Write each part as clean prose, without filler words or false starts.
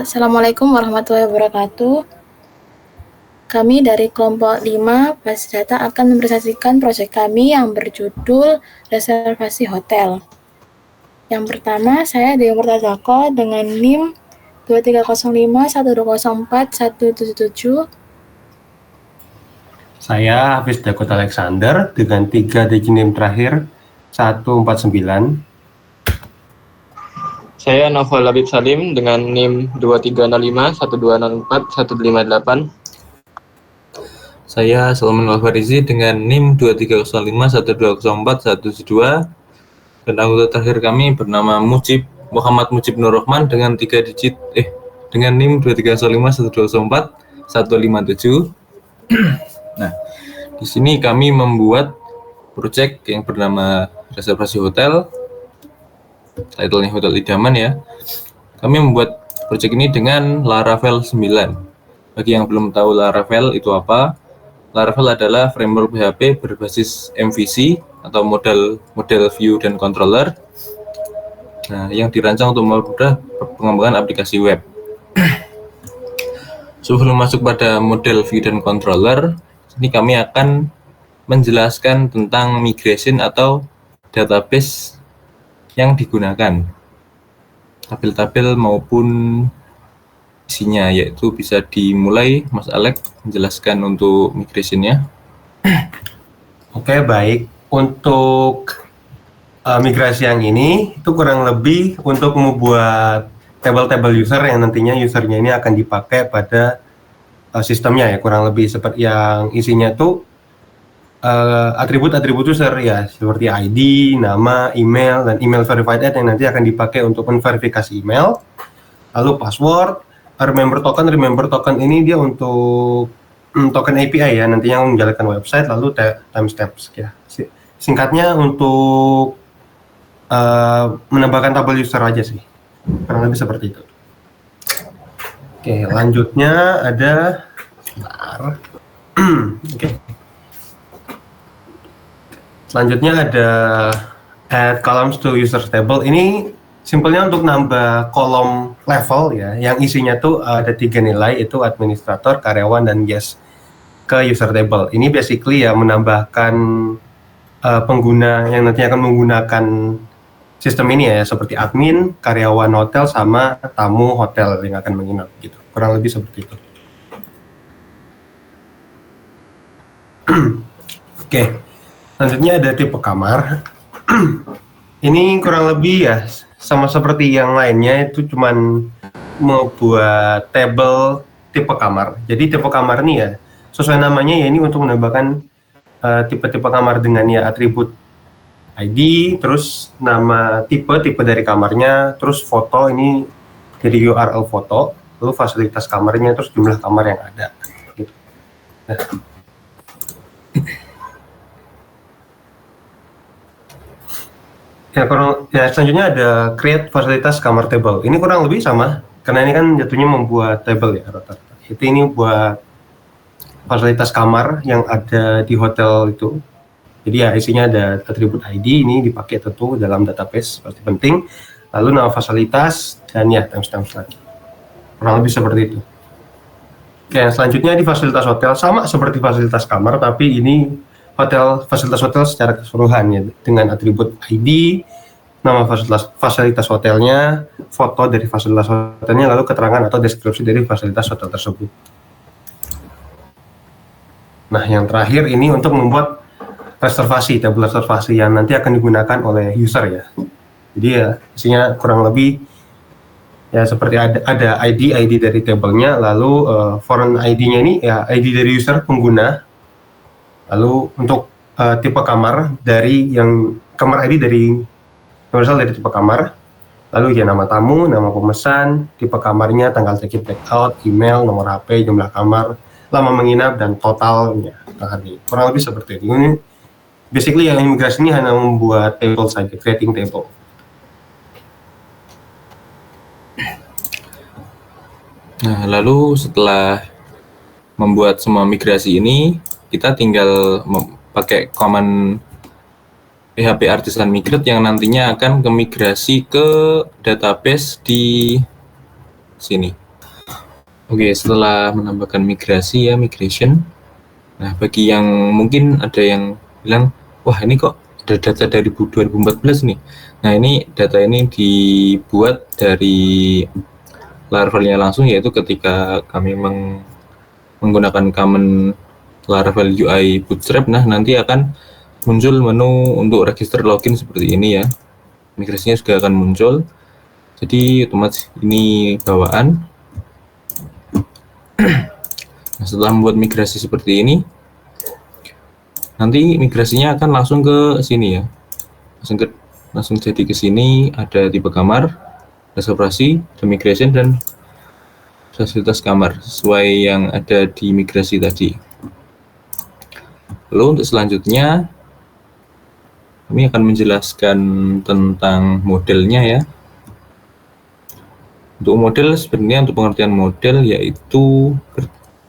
Assalamualaikum warahmatullahi wabarakatuh. Kami dari kelompok 5 Pas Data akan mempresentasikan proyek kami yang berjudul reservasi hotel. Yang pertama, saya Dewi Murtazako dengan NIM 230512041777. Saya Hafiz Dakota Alexander dengan 3 digit NIM terakhir 149. Saya Novel Labib Salim dengan NIM 230512041558. Saya Salman Al-Farizi dengan NIM 230512041172. Dan anggota terakhir kami bernama Muhammad Mujib Nur Rahman dengan 3 digit dengan NIM 230512041557. Nah, di sini kami membuat proyek yang bernama reservasi hotel. Title-nya Hotel Idaman ya. Kami membuat proyek ini dengan Laravel 9. Bagi yang belum tahu Laravel itu apa, Laravel adalah framework PHP berbasis MVC atau model view dan controller. Nah, yang dirancang untuk mempermudah pengembangan aplikasi web. Sebelum masuk pada model view dan controller, ini kami akan menjelaskan tentang migration atau database yang digunakan, tabel-tabel maupun isinya, yaitu bisa dimulai Mas Alex menjelaskan untuk migration-nya. Oke, baik. Untuk migrasi yang ini itu kurang lebih untuk membuat tabel-tabel user yang nantinya usernya ini akan dipakai pada sistemnya ya, kurang lebih seperti yang isinya tuh atribut-atribut user ya, seperti ID, nama, email, dan email verified ad yang nanti akan dipakai untuk memverifikasi email. Lalu password, remember token ini dia untuk token API ya, nantinya menjalankan website. Lalu timestamps ya, singkatnya untuk menambahkan tabel user aja sih, kurang lebih seperti itu. Oke, lanjutnya ada Oke. Selanjutnya ada add columns to user table. Ini simpelnya untuk nambah kolom level ya, yang isinya tuh ada 3 nilai, itu administrator, karyawan, dan guest ke user table. Ini basically ya menambahkan pengguna yang nantinya akan menggunakan sistem ini ya, seperti admin, karyawan hotel, sama tamu hotel yang akan menginap gitu. Kurang lebih seperti itu. Oke. Selanjutnya ada tipe kamar. Ini kurang lebih ya sama seperti yang lainnya, itu cuman membuat table tipe kamar. Jadi tipe kamar ini ya sesuai namanya ya, ini untuk menambahkan tipe-tipe kamar dengan ya atribut ID, terus nama tipe dari kamarnya, terus foto ini jadi URL foto, lalu fasilitas kamarnya, terus jumlah kamar yang ada gitu. Nah. Ya, selanjutnya ada create fasilitas kamar table. Ini kurang lebih sama, karena ini kan jatuhnya membuat table ya rata-rata. Itu ini buat fasilitas kamar yang ada di hotel itu. Jadi ya isinya ada atribut ID, ini dipakai tentu dalam database seperti penting. Lalu nama fasilitas dan ya timestamps lagi. Kurang lebih seperti itu. Oke, selanjutnya di fasilitas hotel sama seperti fasilitas kamar, tapi ini fasilitas hotel secara keseluruhan ya, dengan atribut ID, nama fasilitas hotelnya, foto dari fasilitas hotelnya, lalu keterangan atau deskripsi dari fasilitas hotel tersebut. Nah, yang terakhir ini untuk membuat tabel reservasi yang nanti akan digunakan oleh user ya. Jadi ya isinya kurang lebih ya seperti ada ID dari tabelnya, lalu foreign ID-nya ini ya ID dari user pengguna. Lalu untuk tipe kamar dari kamar ID dari universal dari tipe kamar, lalu ya nama tamu, nama pemesan, tipe kamarnya, tanggal check-in check-out, email, nomor HP, jumlah kamar, lama menginap, dan totalnya per hari. Kurang lebih seperti itu. Ini basically yang imigrasi ini hanya membuat table saja, creating table. Nah, lalu setelah membuat semua migrasi ini, kita tinggal pakai command PHP Artisan Migrate yang nantinya akan migrasi ke database di sini. Oke, setelah menambahkan migrasi ya, migration. Nah, bagi yang mungkin ada yang bilang, wah ini kok ada data dari 2014 nih. Nah, ini data ini dibuat dari Laravel-nya langsung, yaitu ketika kami menggunakan common Laravel UI Bootstrap. Nah, nanti akan muncul menu untuk register login seperti ini ya. Migrasinya juga akan muncul. Jadi otomatis ini bawaan. Nah, setelah membuat migrasi seperti ini, nanti migrasinya akan langsung ke sini ya, langsung jadi ke sini. Ada tipe kamar, reservasi, migration, dan fasilitas kamar sesuai yang ada di migrasi tadi. Lalu untuk selanjutnya, kami akan menjelaskan tentang modelnya ya. Untuk model, sebenarnya untuk pengertian model, yaitu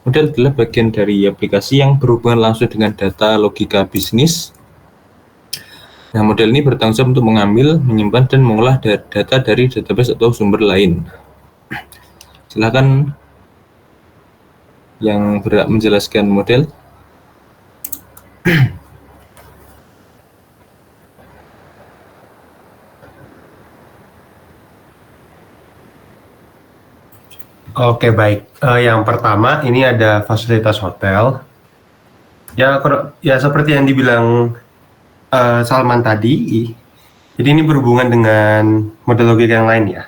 model adalah bagian dari aplikasi yang berhubungan langsung dengan data logika bisnis. Nah, model ini bertanggung jawab untuk mengambil, menyimpan, dan mengolah data dari database atau sumber lain. Silakan yang berhak menjelaskan model. Oke, baik. Yang pertama ini ada fasilitas hotel. Ya seperti yang dibilang Salman tadi. Jadi ini berhubungan dengan model logika yang lain ya.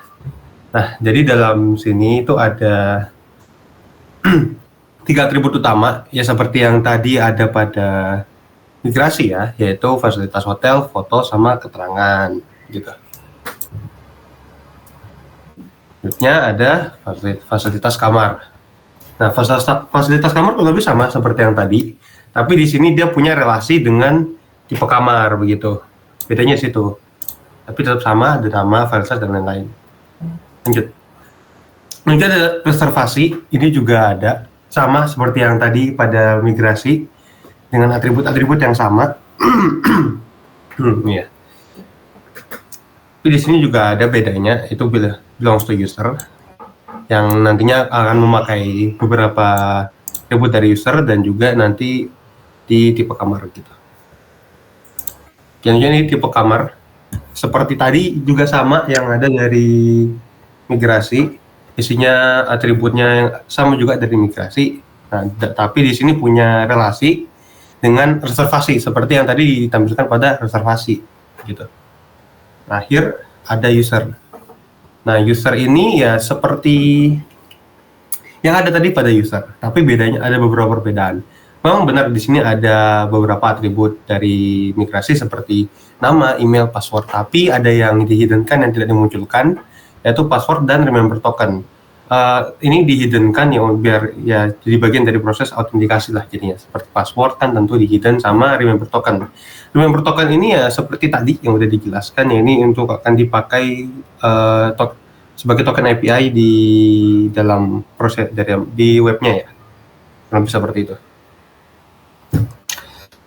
Nah, jadi dalam sini itu ada 3 atribut utama ya, seperti yang tadi ada pada migrasi ya, yaitu fasilitas hotel, foto, sama keterangan gitu. Selanjutnya ada fasilitas kamar. Nah, fasilitas kamar kurang lebih sama seperti yang tadi, tapi di sini dia punya relasi dengan tipe kamar begitu. Bedanya di situ. Tapi tetap sama, ada nama, fasilitas, dan lain-lain. Lanjut. Lanjut ada reservasi. Ini juga ada sama seperti yang tadi pada migrasi dengan atribut-atribut yang sama. Ya. Tapi di sini juga ada bedanya, itu belongs to user, yang nantinya akan memakai beberapa atribut dari user dan juga nanti di tipe kamar gitu. Yang ini tipe kamar seperti tadi juga sama yang ada dari migrasi, isinya atributnya yang sama juga dari migrasi. Nah, tapi di sini punya relasi dengan reservasi seperti yang tadi ditampilkan pada reservasi gitu. Terakhir ada user. Nah, user ini ya seperti yang ada tadi pada user, tapi bedanya ada beberapa perbedaan. Memang benar di sini ada beberapa atribut dari migrasi seperti nama, email, password, tapi ada yang dihiddenkan yang tidak dimunculkan, yaitu password dan remember token. Ini dihiddenkan ya biar ya jadi bagian dari proses autentikasi lah jadinya. Seperti password kan tentu dihidden sama remember token. Remember token ini ya seperti tadi yang udah dijelaskan ya, ini untuk akan dipakai sebagai token API di dalam proses di webnya ya. Kurang bisa seperti itu.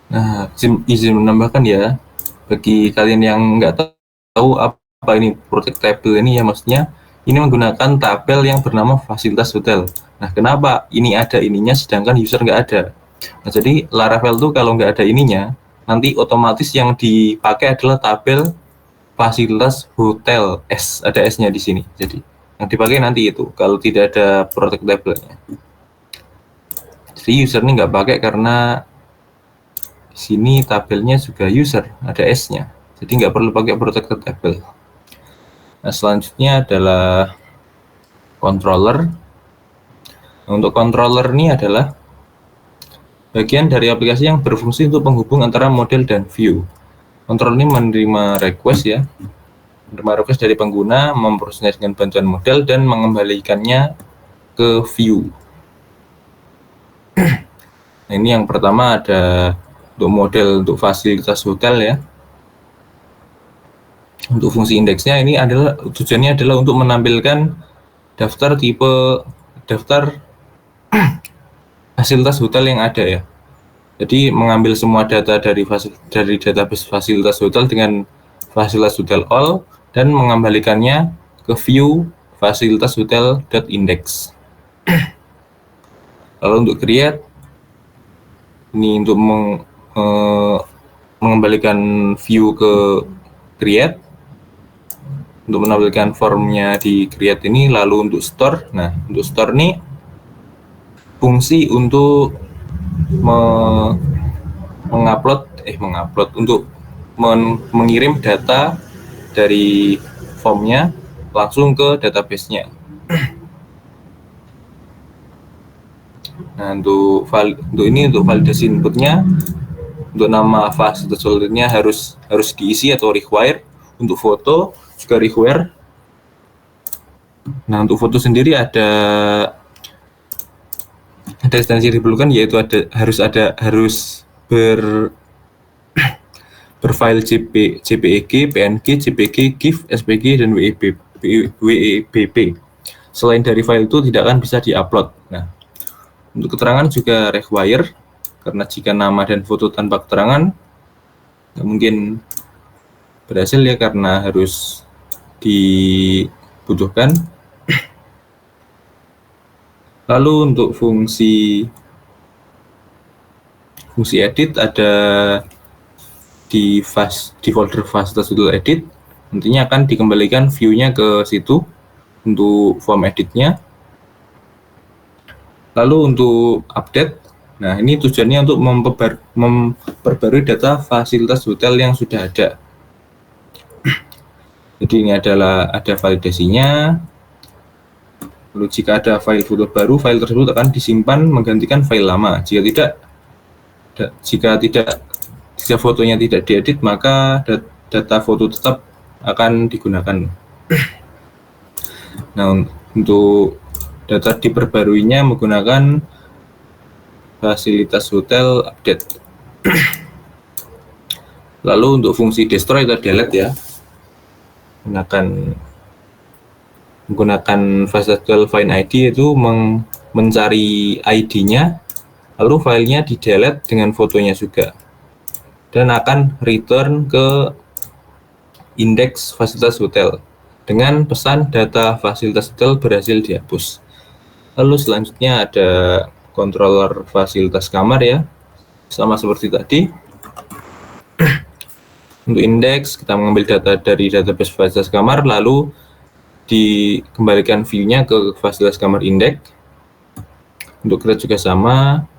Nah, izin menambahkan ya, bagi kalian yang nggak tahu apa ini project table ini ya, maksudnya ini menggunakan tabel yang bernama fasilitas hotel. Nah, kenapa ini ada ininya sedangkan user nggak ada? Nah, jadi Laravel tuh kalau nggak ada ininya, nanti otomatis yang dipakai adalah tabel fasilitas hotel S, ada S-nya di sini. Jadi yang dipakai nanti itu kalau tidak ada project table-nya. Jadi user ini nggak pakai karena di sini tabelnya juga user, ada S-nya. Jadi nggak perlu pakai project table. Nah, selanjutnya adalah controller. Nah, untuk controller ini adalah bagian dari aplikasi yang berfungsi untuk penghubung antara model dan view. Controller ini menerima request ya, menerima request dari pengguna, memprosesnya dengan bantuan model dan mengembalikannya ke view. Nah, ini yang pertama ada untuk model untuk fasilitas hotel ya. Untuk fungsi indeksnya ini adalah tujuannya adalah untuk menampilkan daftar fasilitas hotel yang ada ya. Jadi mengambil semua data dari database fasilitas hotel dengan fasilitas hotel all dan mengembalikannya ke view fasilitas hotel.index. Lalu untuk create, ini untuk mengembalikan view ke create, untuk menampilkan formnya di create ini. Lalu untuk store, nah untuk store ini fungsi untuk untuk mengirim data dari formnya langsung ke database-nya. Nah untuk validasi inputnya, untuk nama fasilitas holdernya harus diisi atau require. Untuk foto juga require. Nah untuk foto sendiri ada instansi diperlukan, yaitu harus berfile JPEG, PNG, JPG, GIF, SVG, dan WEBP. Selain dari file itu tidak akan bisa diupload. Nah untuk keterangan juga require, karena jika nama dan foto tanpa keterangan nggak mungkin berhasil ya, karena harus dibutuhkan. Lalu untuk fungsi edit ada di folder fasilitas hotel edit, nantinya akan dikembalikan view-nya ke situ untuk form editnya. Lalu untuk update, nah ini tujuannya untuk memperbarui data fasilitas hotel yang sudah ada. Jadi ini ada validasinya. Lalu jika ada file foto baru, file tersebut akan disimpan menggantikan file lama. Jika fotonya tidak diedit, maka data foto tetap akan digunakan. Nah untuk data diperbaruinya menggunakan fasilitas hotel update. Lalu untuk fungsi destroy atau delete ya, menggunakan fasilitas hotel find ID, itu mencari ID-nya, lalu filenya di delete dengan fotonya juga, dan akan return ke indeks fasilitas hotel dengan pesan data fasilitas hotel berhasil dihapus. Lalu selanjutnya ada controller fasilitas kamar ya, sama seperti tadi. Untuk indeks, kita mengambil data dari database fasilitas kamar, lalu dikembalikan view-nya ke fasilitas kamar indeks. Untuk create juga sama,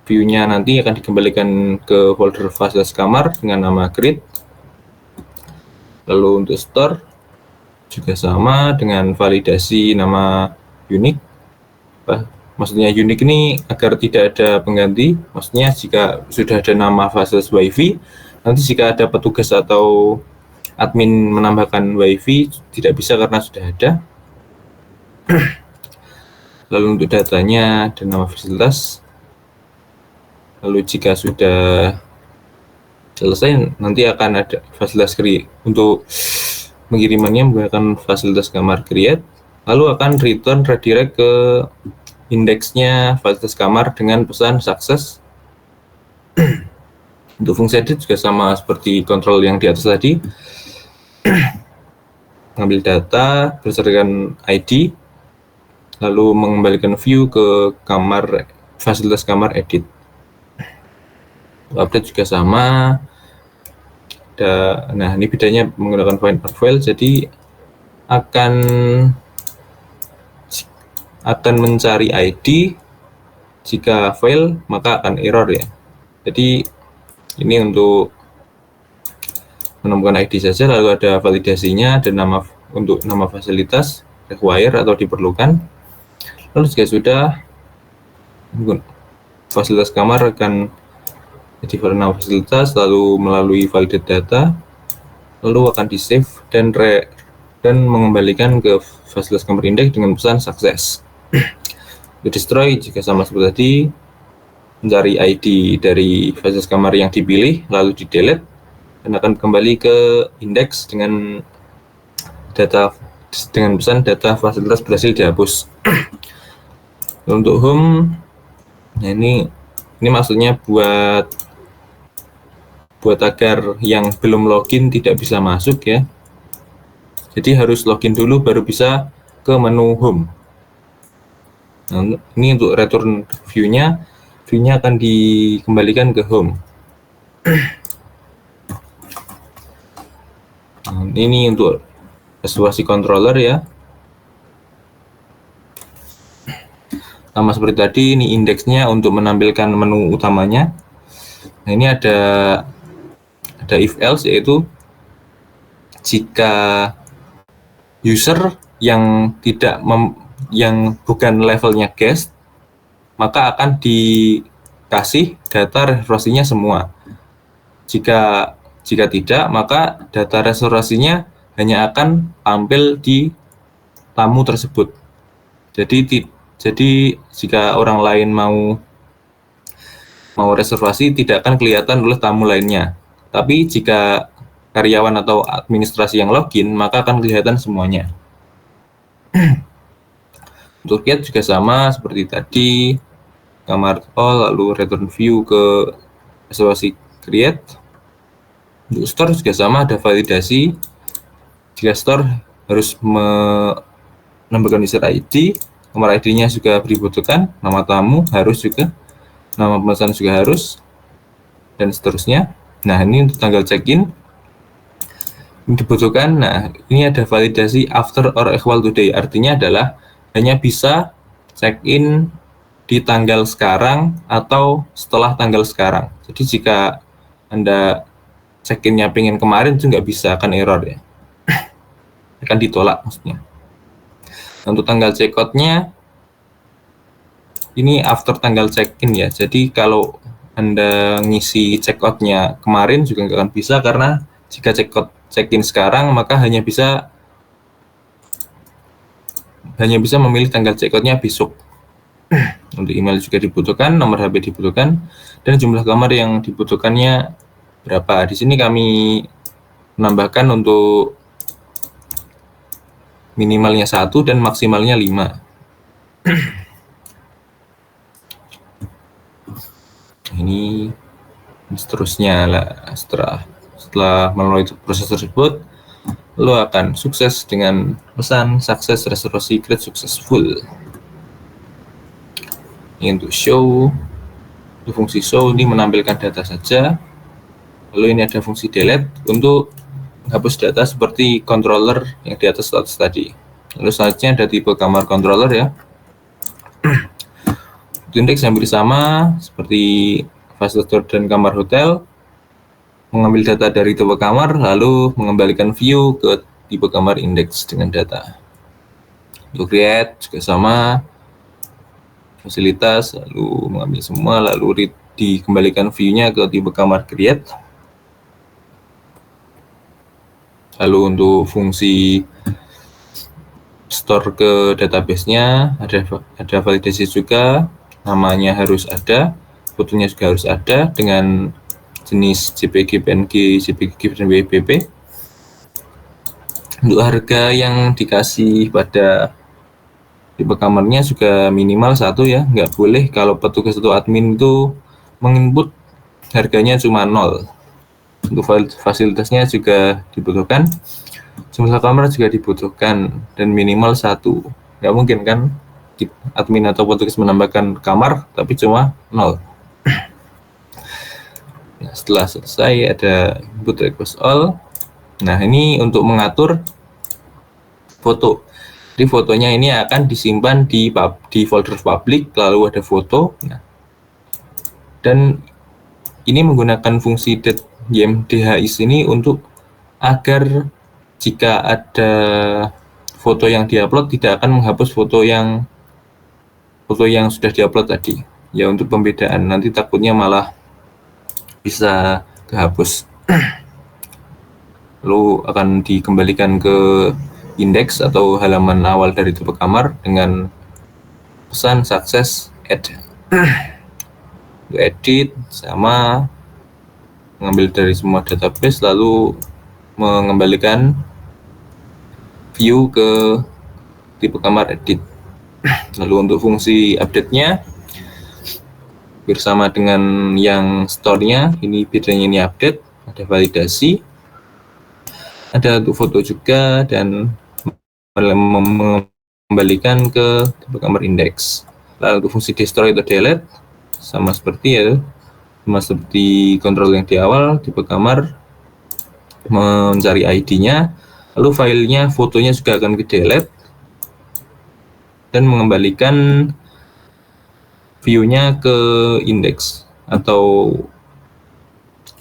view-nya nanti akan dikembalikan ke folder fasilitas kamar dengan nama create. Lalu untuk store juga sama dengan validasi nama unique. Maksudnya unique ini agar tidak ada pengganti. Maksudnya jika sudah ada nama fasilitas wifi, nanti jika ada petugas atau admin menambahkan wifi tidak bisa karena sudah ada. Lalu untuk datanya dan nama fasilitas. Lalu jika sudah selesai, nanti akan ada fasilitas create. Untuk pengirimannya menggunakan fasilitas kamar create, lalu akan return redirect ke indeksnya fasilitas kamar dengan pesan sukses. Untuk fungsi edit juga sama seperti kontrol yang di atas tadi. Mengambil data berdasarkan ID, lalu mengembalikan view ke fasilitas kamar edit. Update juga sama. Nah ini bedanya menggunakan find or file, jadi akan mencari ID. Jika fail maka akan error ya. Jadi ini untuk menemukan ID saja, lalu ada validasinya dan untuk nama fasilitas require atau diperlukan. Lalu jika sudah, fasilitas kamar akan jadi nama fasilitas, lalu melalui validate data, lalu akan di save dan mengembalikan ke fasilitas kamar indeks dengan pesan sukses. Untuk destroy jika sama seperti tadi, mencari ID dari fasilitas kamar yang dipilih, lalu di delete, dan akan kembali ke indeks dengan pesan data fasilitas berhasil dihapus. Untuk home, nah ini maksudnya buat agar yang belum login tidak bisa masuk ya. Jadi harus login dulu baru bisa ke menu home. Nah, ini untuk return view-nya akan dikembalikan ke home. Nah, ini untuk resolusi controller ya. Sama seperti tadi, ini indeksnya untuk menampilkan menu utamanya. Nah, ini ada if else, yaitu jika user yang yang bukan levelnya guest, maka akan dikasih data resolusinya semua. Jika tidak, maka data resolusinya hanya akan tampil di tamu tersebut. Jadi jika orang lain mau reservasi, tidak akan kelihatan oleh tamu lainnya. Tapi jika karyawan atau administrasi yang login, maka akan kelihatan semuanya. Untuk create juga sama seperti tadi, kamar all, lalu return view ke resolusi create. Untuk store juga sama, ada validasi. Jika store harus menambahkan user ID, nomor ID-nya juga dibutuhkan, nama tamu harus juga, nama pemesan juga harus, dan seterusnya. Nah, ini untuk tanggal check-in ini dibutuhkan. Nah, ini ada validasi after or equal today, artinya adalah hanya bisa check-in di tanggal sekarang atau setelah tanggal sekarang. Jadi jika Anda check-in-nya pengen kemarin, itu nggak bisa, akan error ya, akan ditolak maksudnya. Untuk tanggal check-out-nya ini after tanggal check-in ya. Jadi kalau Anda ngisi check-out-nya kemarin juga nggak akan bisa, karena jika check-in sekarang maka hanya bisa memilih tanggal check-out-nya besok. Untuk email juga dibutuhkan, nomor HP dibutuhkan, dan jumlah kamar yang dibutuhkannya berapa. Di sini kami menambahkan untuk minimalnya 1 dan maksimalnya 5. Ini seterusnya lah. Setelah melalui proses tersebut, lo akan sukses dengan pesan sukses resolusi create successful. Ini untuk show, untuk fungsi show ini menampilkan data saja. Lalu ini ada fungsi delete untuk menghapus data seperti controller yang di atas tadi. Lalu selanjutnya ada tipe kamar controller ya. Indeks hampir sama seperti Fastest dan kamar hotel, mengambil data dari tipe kamar lalu mengembalikan view ke tipe kamar indeks dengan data. Untuk create juga sama, fasilitas lalu mengambil semua lalu dikembalikan view-nya ke tipe kamar create. Lalu untuk fungsi store ke database-nya ada validasi juga, namanya harus ada, fotonya juga harus ada dengan jenis JPG, PNG, JPG dan WPP. Untuk harga yang dikasih pada tipe kamarnya juga minimal 1 ya, nggak boleh kalau petugas atau admin itu menginput harganya cuma 0. Untuk fasilitasnya juga dibutuhkan, jumlah kamar juga dibutuhkan, dan minimal 1. Nggak mungkin kan admin atau petugas menambahkan kamar tapi cuma 0. Nah, setelah selesai ada input request all. Nah, ini untuk mengatur foto. Jadi fotonya ini akan disimpan di folder public, lalu ada foto. Nah, dan ini menggunakan fungsi YMDHIS ini untuk agar jika ada foto yang diupload tidak akan menghapus foto yang sudah diupload tadi. Ya, untuk pembedaan, nanti takutnya malah bisa kehapus. Lalu akan dikembalikan ke indeks atau halaman awal dari tipe kamar dengan pesan sukses add. Untuk edit sama, mengambil dari semua database lalu mengembalikan view ke tipe kamar edit. Lalu untuk fungsi update-nya bersama dengan yang store-nya, ini bedanya ini update, ada validasi, ada untuk foto juga, dan mengembalikan ke tipe kamar indeks. Lalu untuk fungsi destroy atau delete sama seperti control yang di awal, tipe kamar, mencari ID-nya, lalu filenya, fotonya juga akan ke delete dan mengembalikan view-nya ke index atau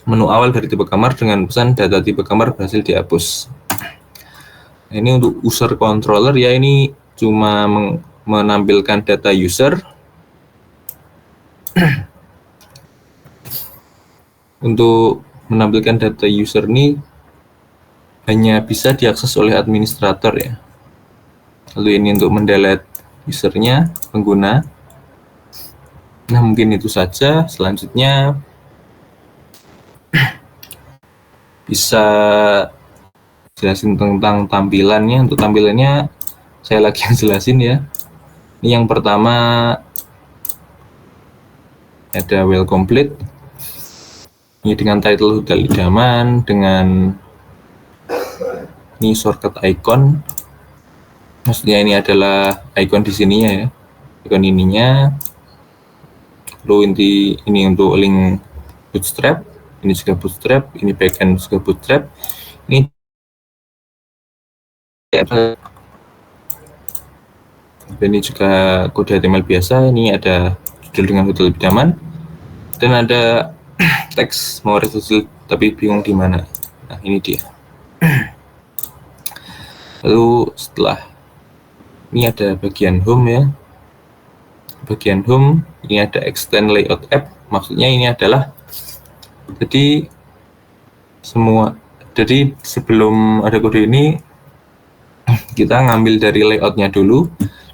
menu awal dari tipe kamar dengan pesan data tipe kamar berhasil dihapus. Nah, ini untuk user controller ya, ini cuma menampilkan data user. Untuk menampilkan data user ini hanya bisa diakses oleh administrator ya. Lalu ini untuk mendelete usernya, pengguna. Nah, mungkin itu saja. Selanjutnya bisa jelasin tentang tampilannya. Untuk tampilannya saya lagi yang jelasin ya. Ini yang pertama ada well complete. Ini dengan title hotel idaman, dengan ini shortcut icon. Maksudnya ini adalah icon di sininya ya, icon ininya. Lalu ini untuk link bootstrap, ini juga bootstrap, ini backend juga bootstrap. Ini juga kode HTML biasa. Ini ada judul dengan hotel idaman dan ada teks mau resolusi tapi bingung di mana. Nah, ini dia. Lalu setelah ini ada bagian home ya. Bagian home ini ada extend layout app. Maksudnya ini adalah jadi sebelum ada kode ini kita ngambil dari layoutnya dulu.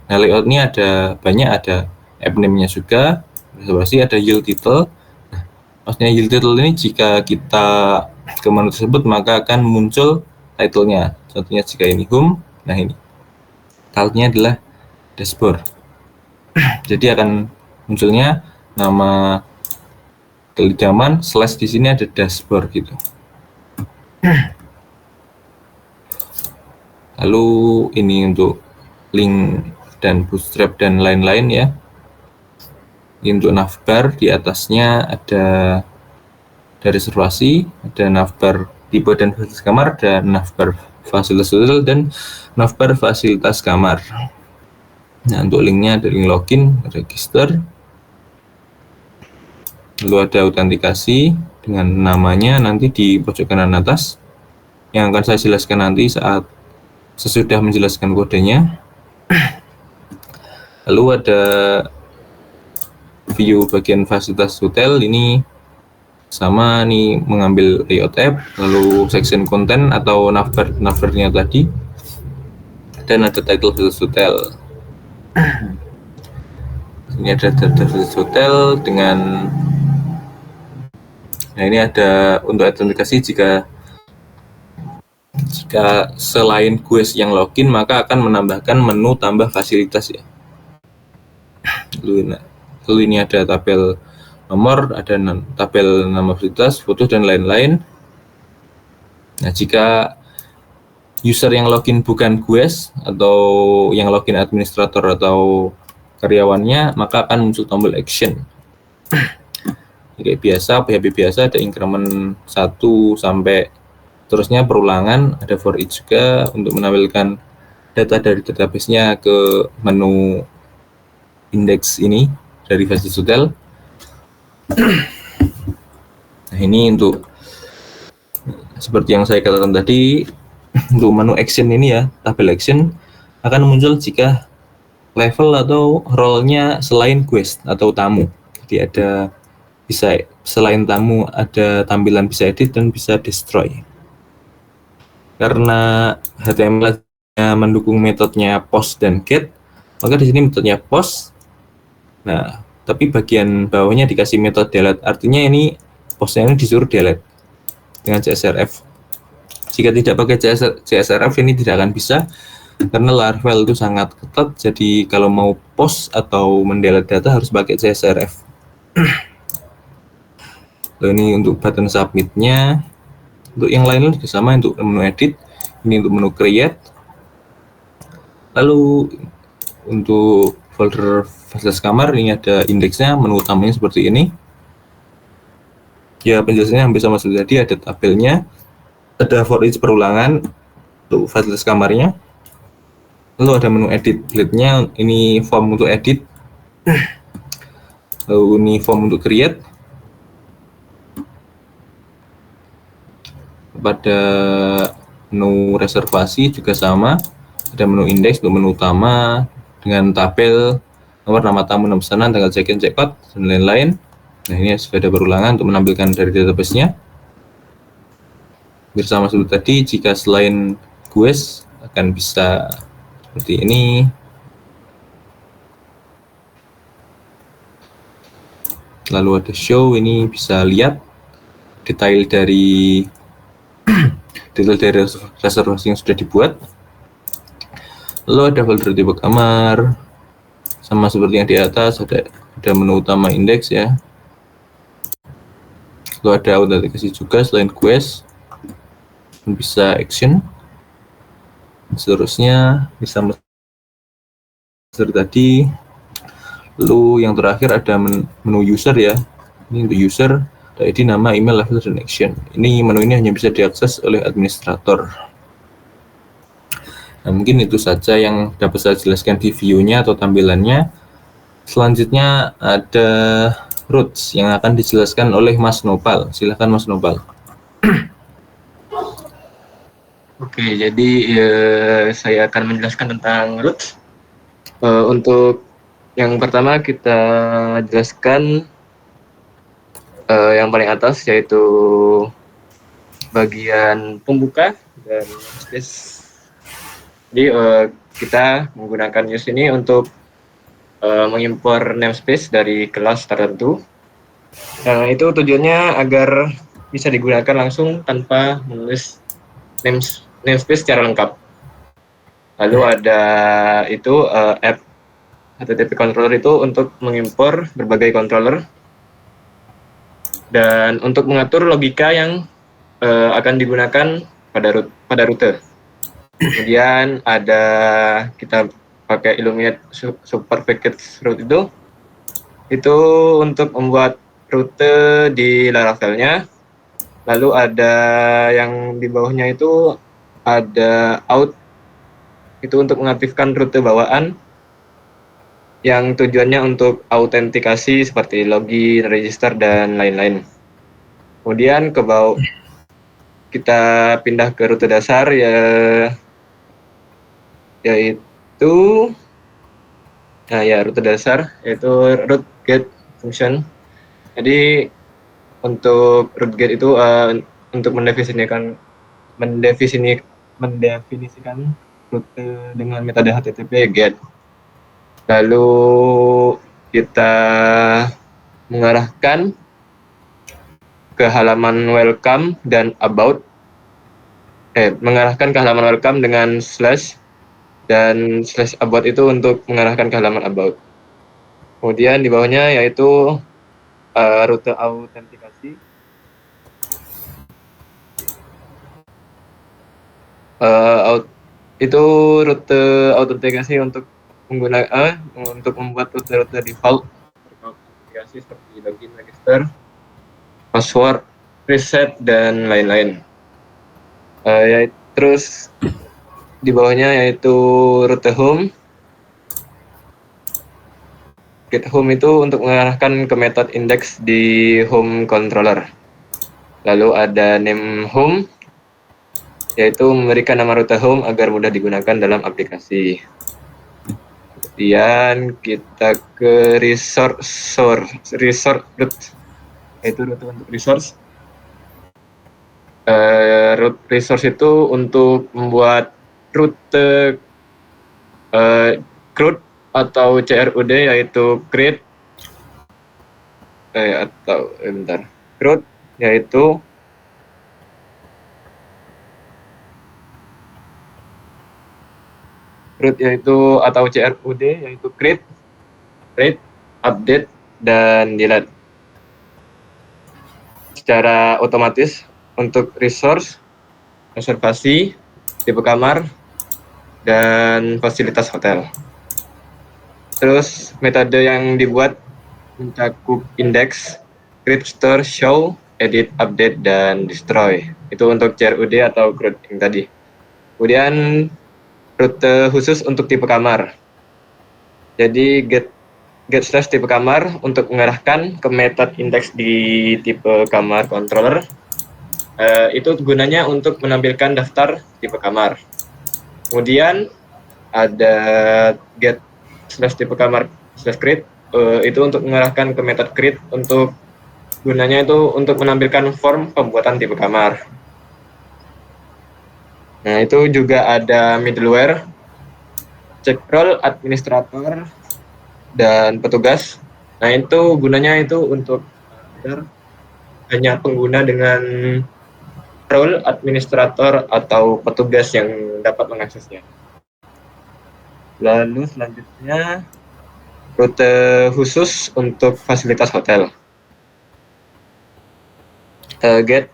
Nah, layout ini ada banyak, ada app name-nya juga, ada yield title. Maksudnya yield title ini jika kita ke menu tersebut maka akan muncul title-nya. Contohnya jika ini home, nah ini title-nya adalah dashboard. Jadi akan munculnya nama kelidaman slash di sini ada dashboard gitu. Lalu ini untuk link dan bootstrap dan lain-lain ya. Untuk navbar di atasnya ada dari reservasi, ada navbar tipe dan fasilitas kamar, dan navbar fasilitas hotel dan navbar fasilitas kamar. Nah, untuk linknya ada link login, register, lalu ada autentikasi dengan namanya nanti di pojok kanan atas yang akan saya jelaskan nanti saat sesudah menjelaskan kodenya. Lalu ada view bagian fasilitas hotel, ini sama nih, mengambil layout app, lalu section content atau navbarnya tadi, dan ada title fasilitas hotel. Ini ada data fasilitas hotel dengan, nah ini ada untuk autentikasi jika selain guest yang login maka akan menambahkan menu tambah fasilitas ya. Lalu ini ada tabel nomor, ada tabel nama fasilitas, foto dan lain-lain. Nah, jika user yang login bukan guest atau yang login administrator atau karyawannya, maka akan muncul tombol action. Kayak biasa, PHP biasa ada increment 1 sampai terusnya perulangan, ada for each juga untuk menampilkan data dari database-nya ke menu indeks ini dari fasilitas hotel. Nah, ini untuk seperti yang saya katakan tadi, untuk menu action ini ya, tabel action akan muncul jika level atau role-nya selain guest atau tamu. Jadi ada bisa selain tamu ada tampilan bisa edit dan bisa destroy. Karena HTML mendukung metodenya post dan get, maka di sini metodenya post. Nah, tapi bagian bawahnya dikasih metode delete. Artinya ini postnya ini disuruh delete dengan CSRF. Jika tidak pakai CSRF ini tidak akan bisa karena Laravel itu sangat ketat. Jadi kalau mau post atau mendelete data harus pakai CSRF. Lalu ini untuk button submit-nya. Untuk yang lain juga sama, untuk menu edit, ini untuk menu create. Lalu untuk folder fasilitas kamar. Ini ada indeksnya, menu utamanya seperti ini. Ya, penjelasannya hampir sama seperti tadi. Ada tabelnya, ada for each perulangan untuk fasilitas kamarnya. Lalu ada menu edit lead-nya, ini form untuk edit, lalu ini form untuk create. Pada menu reservasi juga sama, ada menu indeks untuk menu utama dengan tabel, nomor, nama tamu, nama pesanan, tanggal check-in, check-out, dan lain-lain. Nah, ini sudah ada perulangan untuk menampilkan dari database-nya. Bersama seperti tadi, jika selain quest akan bisa seperti ini. Lalu ada show, ini bisa lihat detail dari reservasi yang sudah dibuat. Lalu ada folder tipe kamar, sama seperti yang di atas, ada menu utama indeks ya. Lalu ada autentikasi juga selain quest, bisa action. Seterusnya bisa seperti tadi. Lalu yang terakhir ada menu user ya. Ini untuk user, ada ID, nama, email, level, dan action. Ini menu ini hanya bisa diakses oleh administrator. Nah, mungkin itu saja yang dapat saya jelaskan di view-nya atau tampilannya. Selanjutnya ada routes yang akan dijelaskan oleh Mas Nopal. Silahkan Mas Nopal. Oke, jadi saya akan menjelaskan tentang routes. Untuk yang pertama kita jelaskan yang paling atas, yaitu bagian pembuka dan space. Jadi kita menggunakan use ini untuk mengimpor namespace dari kelas tertentu. Nah, itu tujuannya agar bisa digunakan langsung tanpa menulis namespace secara lengkap. Lalu ada itu app HTTP controller itu untuk mengimpor berbagai controller dan untuk mengatur logika yang akan digunakan pada rute. Kemudian ada kita pakai Illuminate Super Package Route itu untuk membuat rute di Laravel-nya. Lalu ada yang di bawahnya itu ada out, itu untuk mengaktifkan rute bawaan yang tujuannya untuk autentikasi seperti login, register, dan lain-lain. Kemudian ke bawah kita pindah ke rute dasar yaitu rute dasar yaitu route get function. Jadi untuk route get itu untuk mendefinisikan rute dengan metode HTTP get. Lalu kita mengarahkan ke halaman welcome dan about. Mengarahkan ke halaman welcome dengan slash, dan slash about itu untuk mengarahkan ke halaman about. Kemudian di bawahnya yaitu rute autentikasi. Itu rute autentikasi untuk untuk membuat rute-rute default autentikasi seperti login, register, password, reset, dan lain-lain. Terus di bawahnya yaitu rute home. Get home itu untuk mengarahkan ke metode index di home controller. Lalu ada name home, yaitu memberikan nama rute home agar mudah digunakan dalam aplikasi. Kemudian kita ke resource route, yaitu rute untuk resource. Route resource itu untuk membuat rute CRUD atau CRUD, yaitu create CRUD yaitu root yaitu atau CRUD yaitu create, update, dan delete secara otomatis untuk resource, reservasi, tipe kamar, dan fasilitas hotel. Terus metode yang dibuat mencakup index, create, store, show, edit, update, dan destroy. Itu untuk CRUD atau CRUD yang tadi. Kemudian rute khusus untuk tipe kamar. Jadi get slash tipe kamar untuk mengarahkan ke method index di tipe kamar controller. Itu gunanya untuk menampilkan daftar tipe kamar. Kemudian ada get slash tipe kamar slash create, itu untuk mengarahkan ke method create, untuk gunanya itu untuk menampilkan form pembuatan tipe kamar. Nah, itu juga ada middleware, check role, administrator, dan petugas. Nah, itu gunanya itu untuk hanya pengguna dengan role, administrator, atau petugas yang dapat mengaksesnya. Lalu selanjutnya rute khusus untuk fasilitas hotel. Get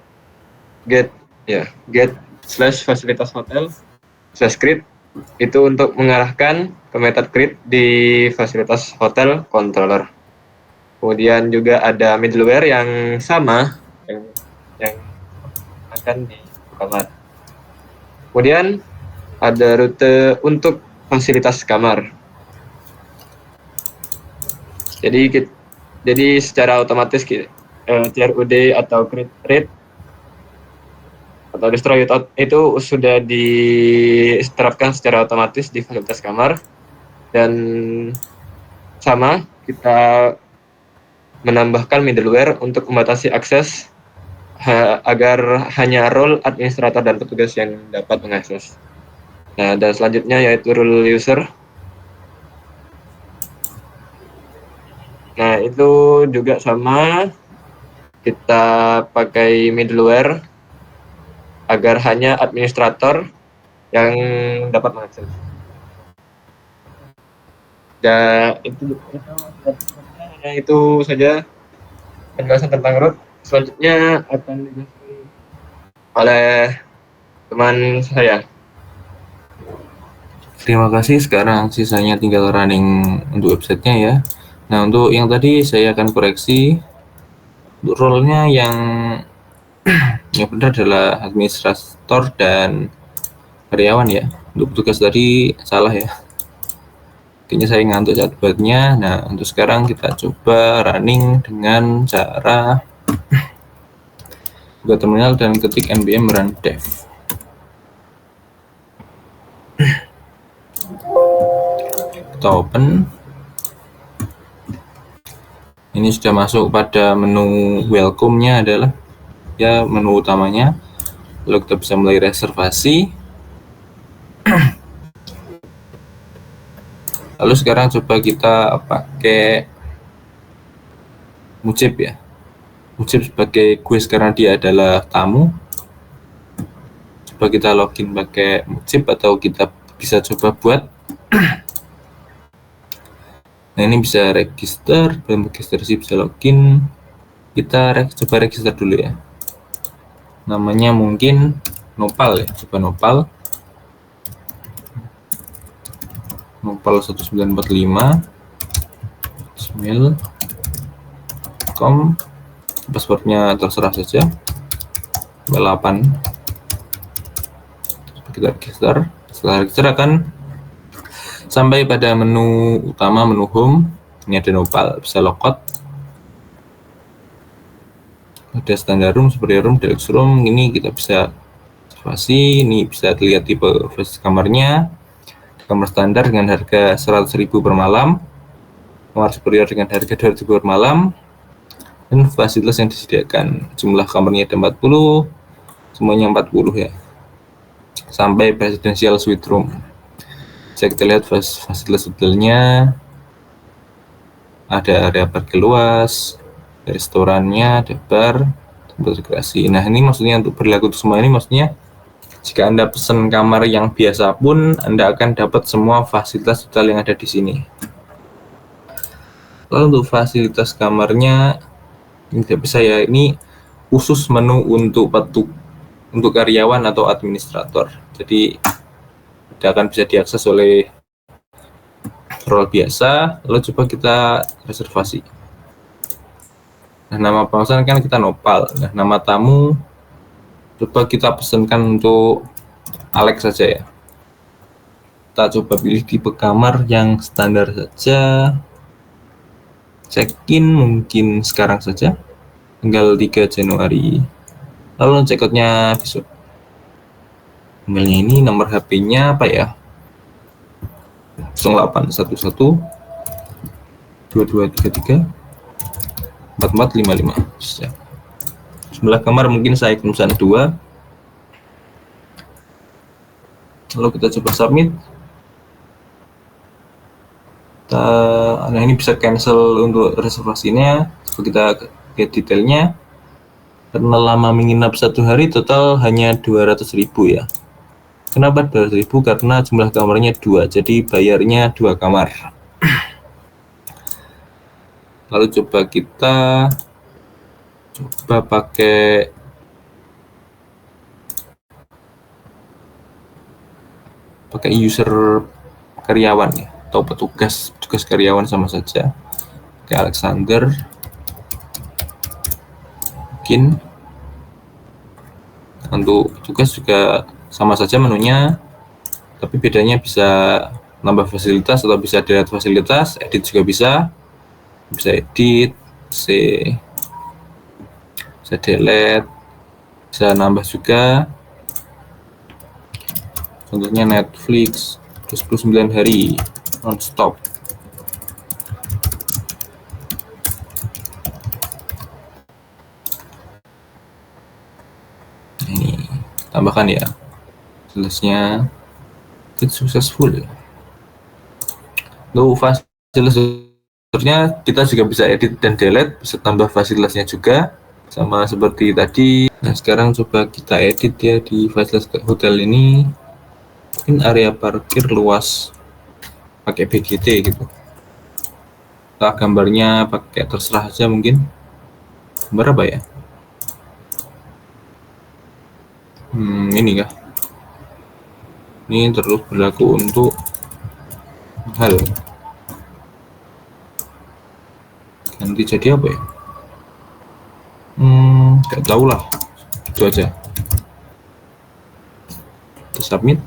slash fasilitas hotel slash create itu untuk mengarahkan ke method create di fasilitas hotel controller. Kemudian juga ada middleware yang sama yang akan di kamar. Kemudian ada rute untuk fasilitas kamar. Jadi secara otomatis CRUD atau create atau destroy itu sudah diterapkan secara otomatis di fasilitas kamar, dan sama kita menambahkan middleware untuk membatasi akses agar hanya role, administrator, dan petugas yang dapat mengakses. Nah, dan selanjutnya yaitu rule user. Nah, itu juga sama, kita pakai middleware agar hanya administrator yang dapat mengakses. Dan itu saja penjelasan tentang root. Selanjutnya akan dijelaskan oleh teman saya. Terima kasih. Sekarang sisanya tinggal running untuk websitenya ya. Nah, untuk yang tadi saya akan koreksi. Untuk role-nya yang benar adalah administrator dan karyawan ya. Untuk tugas tadi salah ya. Kayaknya saya ngantuk saat buatnya. Nah, untuk sekarang kita coba running dengan cara buka terminal dan ketik npm run dev. Kita open. Ini sudah masuk pada menu welcome-nya, adalah ya menu utamanya. Lalu kita bisa mulai reservasi. Lalu sekarang coba kita pakai Mujib ya. Mujib sebagai guest karena dia adalah tamu. Coba kita login pakai Mujib, atau kita bisa coba buat. Nah, ini bisa register, belum registrasi bisa login. Kita coba register dulu ya. Namanya mungkin Nopal ya, coba Nopal. Nopal 1945 gmail.com. Passwordnya terserah saja, 8. Kita register. Setelah register akan sampai pada menu utama, menu home. Ini ada Nopal, bisa logout. Ada standar room, superior room, deluxe room. Ini kita bisa observasi. Ini bisa dilihat tipe fasilitas kamarnya. Kamar standar dengan harga 100.000 per malam, kamar superior dengan harga 200.000 per malam, dan fasilitas yang disediakan. Jumlah kamarnya ada 40, semuanya 40 ya. Sampai presidential suite room. Bisa kita lihat fasilitas hotelnya. Ada area parkir luas, restorannya, ada bar, tempat rekreasi. Nah, ini maksudnya untuk berlaku untuk semua ini, maksudnya jika Anda pesan kamar yang biasa pun, Anda akan dapat semua fasilitas hotel yang ada di sini. Lalu untuk fasilitas kamarnya, ini tidak bisa ya, ini khusus menu untuk karyawan atau administrator. Jadi tidak akan bisa diakses oleh roll biasa, lalu coba kita reservasi. Nah, nama pemesan kan kita nopal. Nah, nama tamu coba kita pesankan untuk Alex saja ya. Kita coba pilih tipe kamar yang standar saja. Check-in mungkin sekarang saja, tanggal 3 Januari. Lalu check-outnya besok. Emailnya ini, nomor HP-nya apa ya? 0811 2233 4455. Siap. Jumlah kamar mungkin saya pesan 2. Lalu kita coba submit. Nah, ini bisa cancel untuk reservasinya. Coba kita lihat detailnya. Karena lama menginap 1 hari, total hanya 200.000 ya. Kenapa 200.000? Karena jumlah kamarnya 2, jadi bayarnya 2 kamar. Lalu coba kita pakai user karyawan ya, atau petugas karyawan sama saja. Oke, Alexander. Mungkin untuk petugas juga sama saja menunya, tapi bedanya bisa nambah fasilitas atau bisa delete fasilitas, edit juga bisa edit, bisa delete, bisa nambah juga. Contohnya Netflix 29 hari non-stop. Ini tambahkan ya, jelasnya successful. Lalu fasilitasnya kita juga bisa edit dan delete, bisa tambah fasilitasnya juga sama seperti tadi. Nah, sekarang coba kita edit ya di fasilitas hotel ini. Mungkin area parkir luas pakai BGT gitu. Nah, gambarnya pakai terserah aja, mungkin gambar apa ya? Ini kah? Ini terus berlaku untuk hal. Nanti jadi apa ya? Gak tahu lah. Itu aja. Kita submit.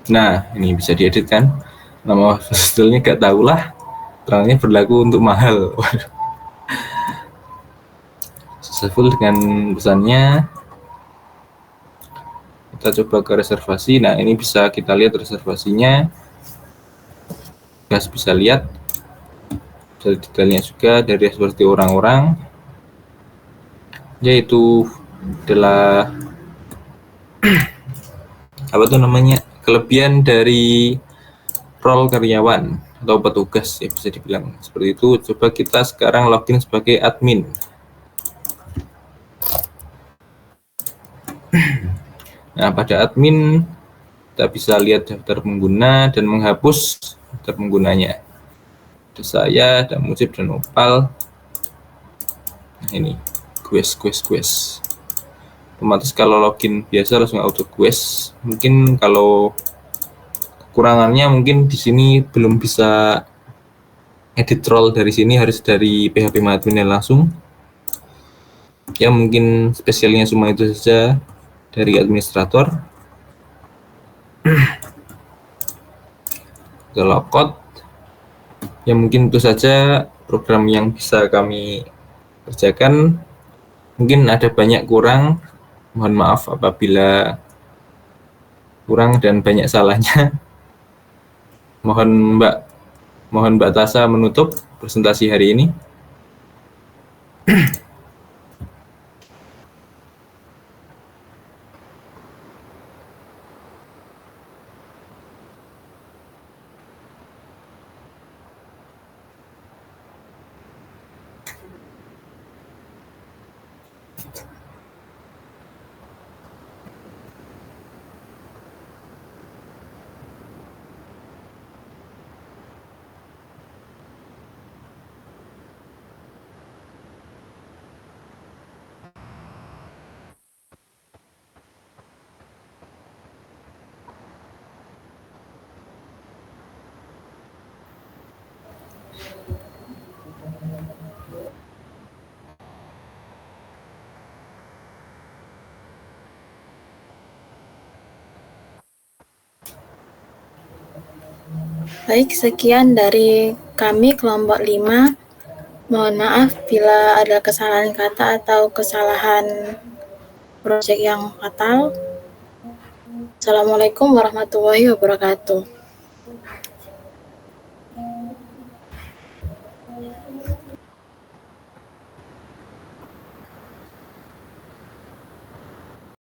Nah, ini bisa diedit kan? Nama hotelnya gak tahu lah. Terangnya berlaku untuk mahal. Successful dengan pesannya. Kita coba ke reservasi. Nah, ini bisa kita lihat reservasinya. Guys bisa lihat dari detailnya juga, dari seperti orang-orang, yaitu adalah apa tuh namanya, kelebihan dari role karyawan atau petugas ya, bisa dibilang seperti itu. Coba kita sekarang login sebagai admin. Nah, pada admin kita bisa lihat daftar pengguna dan menghapus daftar penggunanya. Ada saya, ada Mujib dan Opal. Nah, ini quest. Otomatis kalau login biasa langsung auto quest. Mungkin kalau kekurangannya mungkin di sini belum bisa edit role dari sini, harus dari PHP admin langsung. Ya, mungkin spesialnya cuma itu saja dari administrator. Ke logout. Ya, mungkin itu saja program yang bisa kami kerjakan. Mungkin ada banyak kurang, mohon maaf apabila kurang dan banyak salahnya. Mohon Mbak Tasa menutup presentasi hari ini. Baik, sekian dari kami kelompok 5. Mohon maaf bila ada kesalahan kata atau kesalahan proyek yang fatal. Assalamualaikum warahmatullahi wabarakatuh.